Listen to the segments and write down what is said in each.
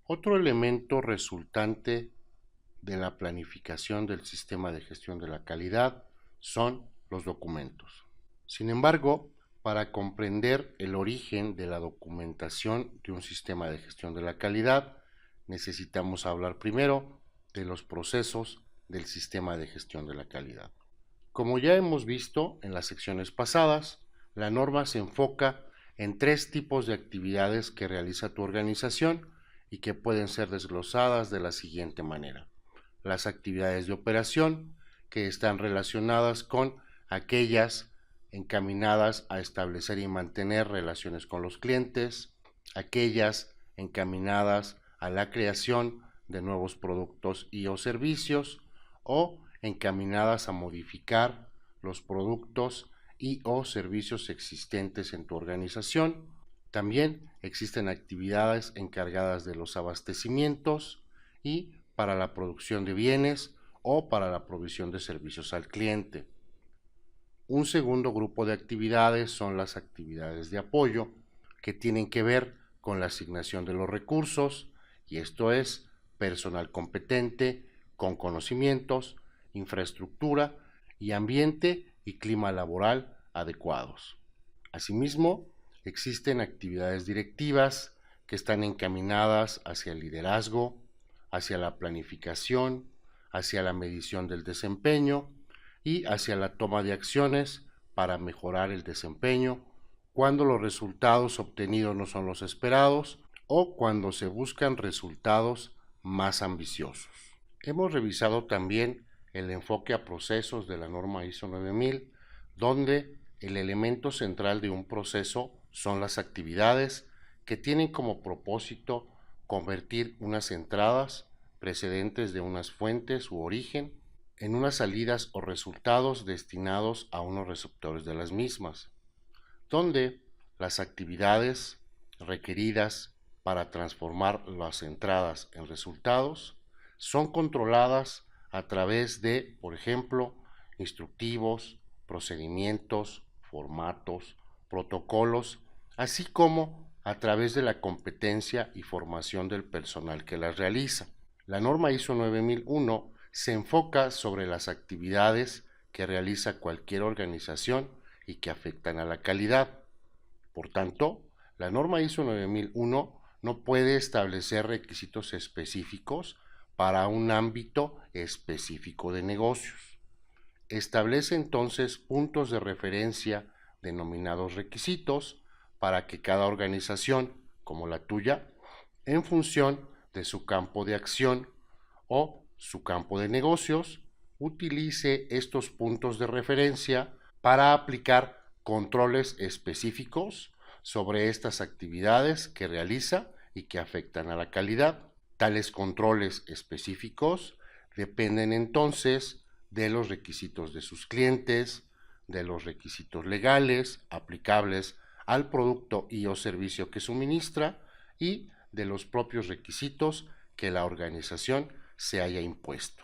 Otro elemento resultante de la planificación del sistema de gestión de la calidad son los documentos. Sin embargo, para comprender el origen de la documentación de un sistema de gestión de la calidad, necesitamos hablar primero de los procesos del sistema de gestión de la calidad. Como ya hemos visto en las secciones pasadas, la norma se enfoca en 3 tipos de actividades que realiza tu organización y que pueden ser desglosadas de la siguiente manera. Las actividades de operación, que están relacionadas con aquellas encaminadas a establecer y mantener relaciones con los clientes, aquellas encaminadas a la creación de nuevos productos y o servicios, o encaminadas a modificar los productos y o servicios existentes en tu organización. También existen actividades encargadas de los abastecimientos y para la producción de bienes o para la provisión de servicios al cliente. Un segundo grupo de actividades son las actividades de apoyo, que tienen que ver con la asignación de los recursos, y esto es personal competente, con conocimientos, infraestructura y ambiente y clima laboral adecuados. Asimismo, existen actividades directivas que están encaminadas hacia el liderazgo, hacia la planificación, hacia la medición del desempeño y hacia la toma de acciones para mejorar el desempeño cuando los resultados obtenidos no son los esperados o cuando se buscan resultados más ambiciosos. Hemos revisado también el enfoque a procesos de la norma ISO 9000, donde el elemento central de un proceso son las actividades que tienen como propósito convertir unas entradas precedentes de unas fuentes u origen en unas salidas o resultados destinados a unos receptores de las mismas, donde las actividades requeridas para transformar las entradas en resultados son controladas a través de, por ejemplo, instructivos, procedimientos, formatos, protocolos, así como a través de la competencia y formación del personal que las realiza. La norma ISO 9001 se enfoca sobre las actividades que realiza cualquier organización y que afectan a la calidad. Por tanto, la norma ISO 9001 no puede establecer requisitos específicos para un ámbito específico de negocios. Establece entonces puntos de referencia denominados requisitos para que cada organización, como la tuya, en función de su campo de acción o su campo de negocios, utilice estos puntos de referencia para aplicar controles específicos sobre estas actividades que realiza y que afectan a la calidad. Tales controles específicos dependen entonces de los requisitos de sus clientes, de los requisitos legales aplicables al producto y o servicio que suministra y de los propios requisitos que la organización se haya impuesto.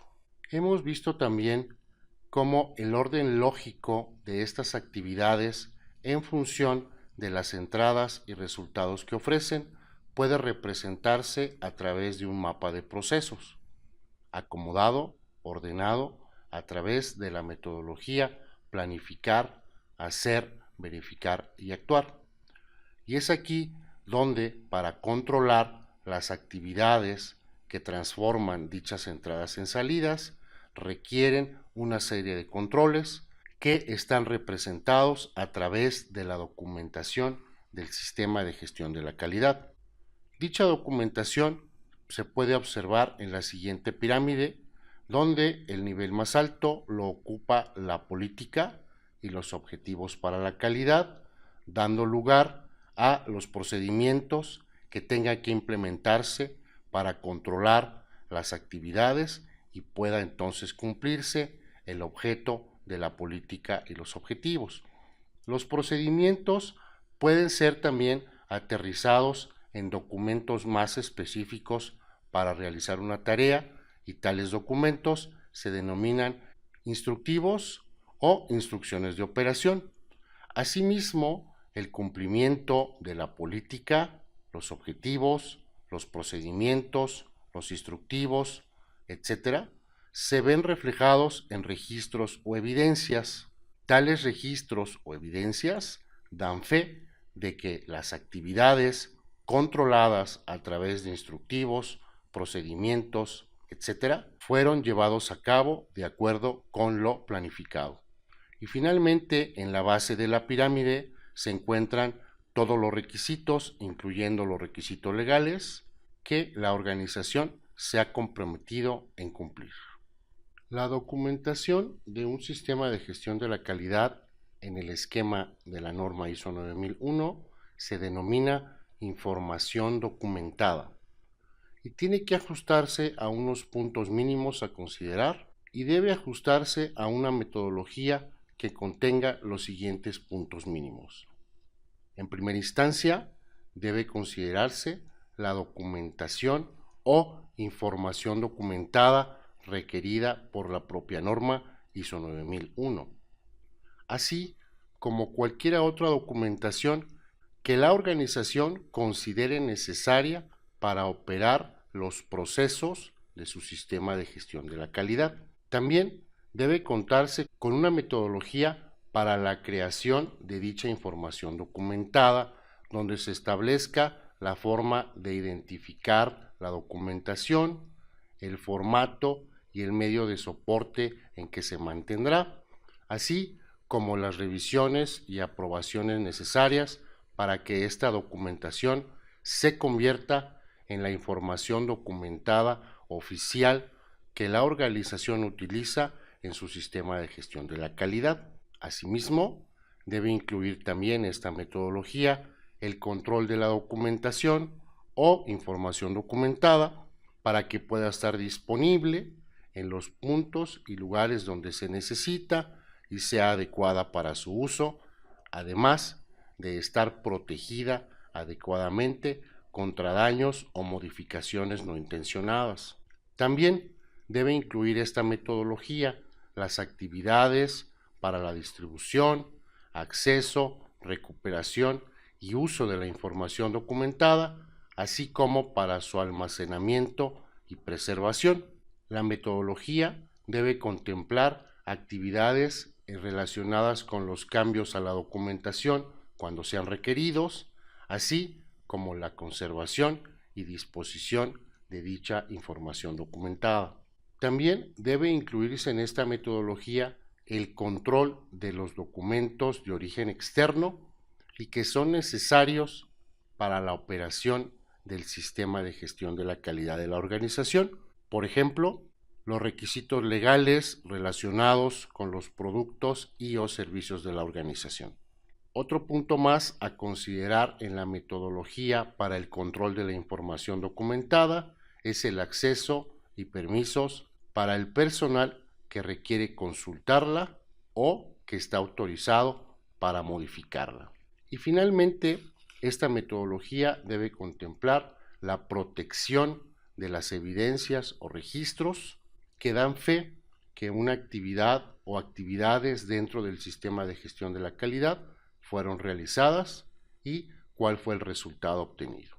Hemos visto también cómo el orden lógico de estas actividades en función de las entradas y resultados que ofrecen puede representarse a través de un mapa de procesos, acomodado, ordenado, a través de la metodología planificar, hacer, verificar y actuar. Y es aquí donde, para controlar las actividades que transforman dichas entradas en salidas, requieren una serie de controles que están representados a través de la documentación del sistema de gestión de la calidad. Dicha documentación se puede observar en la siguiente pirámide, donde el nivel más alto lo ocupa la política y los objetivos para la calidad, dando lugar a los procedimientos que tengan que implementarse para controlar las actividades y pueda entonces cumplirse el objeto de la política y los objetivos. Los procedimientos pueden ser también aterrizados en documentos más específicos para realizar una tarea y tales documentos se denominan instructivos o instrucciones de operación. Asimismo, el cumplimiento de la política, los objetivos, los procedimientos, los instructivos, etc., se ven reflejados en registros o evidencias. Tales registros o evidencias dan fe de que las actividades controladas a través de instructivos, procedimientos, etc., fueron llevados a cabo de acuerdo con lo planificado. Y finalmente, en la base de la pirámide se encuentran todos los requisitos, incluyendo los requisitos legales, que la organización se ha comprometido en cumplir. La documentación de un sistema de gestión de la calidad en el esquema de la norma ISO 9001 se denomina información documentada y tiene que ajustarse a unos puntos mínimos a considerar y debe ajustarse a una metodología que contenga los siguientes puntos mínimos. En primera instancia, debe considerarse la documentación o información documentada requerida por la propia norma ISO 9001, así como cualquier otra documentación que la organización considere necesaria para operar los procesos de su sistema de gestión de la calidad. También debe contarse con una metodología para la creación de dicha información documentada, donde se establezca la forma de identificar la documentación, el formato y el medio de soporte en que se mantendrá, así como las revisiones y aprobaciones necesarias para que esta documentación se convierta en la información documentada oficial que la organización utiliza en su sistema de gestión de la calidad. Asimismo, debe incluir también esta metodología el control de la documentación o información documentada para que pueda estar disponible en los puntos y lugares donde se necesita y sea adecuada para su uso, además de estar protegida adecuadamente contra daños o modificaciones no intencionadas. También debe incluir esta metodología las actividades para la distribución, acceso, recuperación y uso de la información documentada, así como para su almacenamiento y preservación. La metodología debe contemplar actividades relacionadas con los cambios a la documentación cuando sean requeridos, así como la conservación y disposición de dicha información documentada. También debe incluirse en esta metodología el control de los documentos de origen externo y que son necesarios para la operación del sistema de gestión de la calidad de la organización. Por ejemplo, los requisitos legales relacionados con los productos y o servicios de la organización. Otro punto más a considerar en la metodología para el control de la información documentada es el acceso y permisos para el personal que requiere consultarla o que está autorizado para modificarla. Y finalmente, esta metodología debe contemplar la protección de las evidencias o registros que dan fe que una actividad o actividades dentro del sistema de gestión de la calidad fueron realizadas y cuál fue el resultado obtenido.